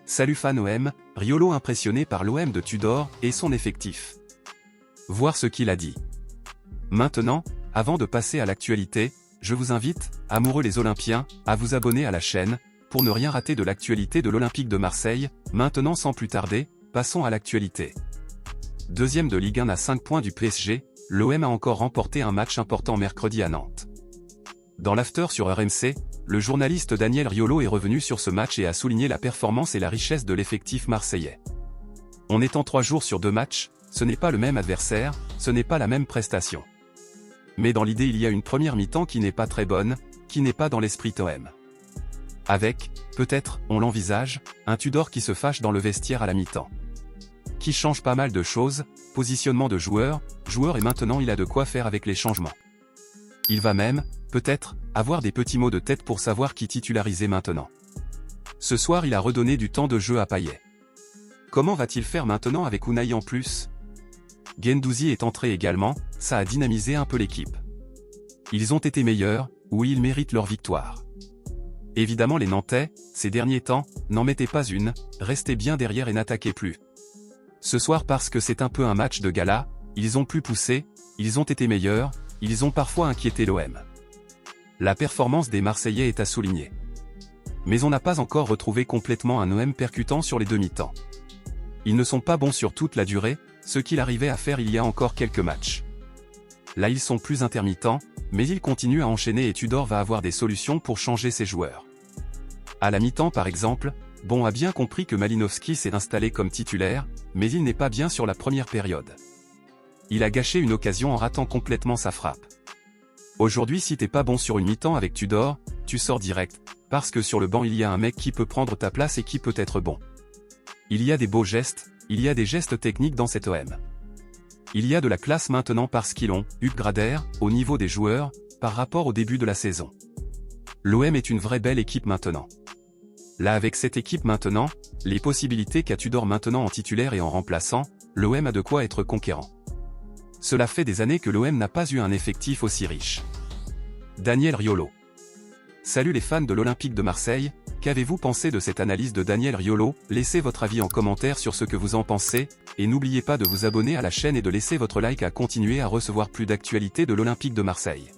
Salut fan OM, Riolo impressionné par l'OM de Tudor et son effectif. Voir ce qu'il a dit. Maintenant, avant de passer à l'actualité, je vous invite, amoureux les Olympiens, à vous abonner à la chaîne, pour ne rien rater de l'actualité de l'Olympique de Marseille. Maintenant sans plus tarder, passons à l'actualité. Deuxième de Ligue 1 à 5 points du PSG, l'OM a encore remporté un match important mercredi à Nantes. Dans l'after sur RMC, le journaliste Daniel Riolo est revenu sur ce match et a souligné la performance et la richesse de l'effectif marseillais. On est en 3 jours sur 2 matchs, ce n'est pas le même adversaire, ce n'est pas la même prestation. Mais dans l'idée il y a une première mi-temps qui n'est pas très bonne, qui n'est pas dans l'esprit OM. Avec, peut-être, on l'envisage, un Tudor qui se fâche dans le vestiaire à la mi-temps. Qui change pas mal de choses, positionnement de joueurs et maintenant il a de quoi faire avec les changements. Il va même, peut-être, avoir des petits mots de tête pour savoir qui titulariser maintenant. Ce soir il a redonné du temps de jeu à Payet. Comment va-t-il faire maintenant avec Unai en plus? Guendouzi est entré également, ça a dynamisé un peu l'équipe. Ils ont été meilleurs, oui ils méritent leur victoire. Évidemment les Nantais, ces derniers temps, n'en mettez pas une, restez bien derrière et n'attaquez plus. Ce soir parce que c'est un peu un match de gala, ils ont plus poussé, ils ont été meilleurs, ils ont parfois inquiété l'OM. La performance des Marseillais est à souligner. Mais on n'a pas encore retrouvé complètement un OM percutant sur les demi-temps. Ils ne sont pas bons sur toute la durée, ce qu'il arrivait à faire il y a encore quelques matchs. Là ils sont plus intermittents, mais ils continuent à enchaîner et Tudor va avoir des solutions pour changer ses joueurs. À la mi-temps par exemple, Bon a bien compris que Malinowski s'est installé comme titulaire, mais il n'est pas bien sur la première période. Il a gâché une occasion en ratant complètement sa frappe. Aujourd'hui si t'es pas bon sur une mi-temps avec Tudor, tu sors direct, parce que sur le banc il y a un mec qui peut prendre ta place et qui peut être bon. Il y a des beaux gestes, il y a des gestes techniques dans cet OM. Il y a de la classe maintenant parce qu'ils ont upgradé au niveau des joueurs, par rapport au début de la saison. L'OM est une vraie belle équipe maintenant. Là avec cette équipe maintenant, les possibilités qu'a Tudor maintenant en titulaire et en remplaçant, l'OM a de quoi être conquérant. Cela fait des années que l'OM n'a pas eu un effectif aussi riche. Daniel Riolo. Salut les fans de l'Olympique de Marseille, qu'avez-vous pensé de cette analyse de Daniel Riolo? Laissez votre avis en commentaire sur ce que vous en pensez, et n'oubliez pas de vous abonner à la chaîne et de laisser votre like à continuer à recevoir plus d'actualités de l'Olympique de Marseille.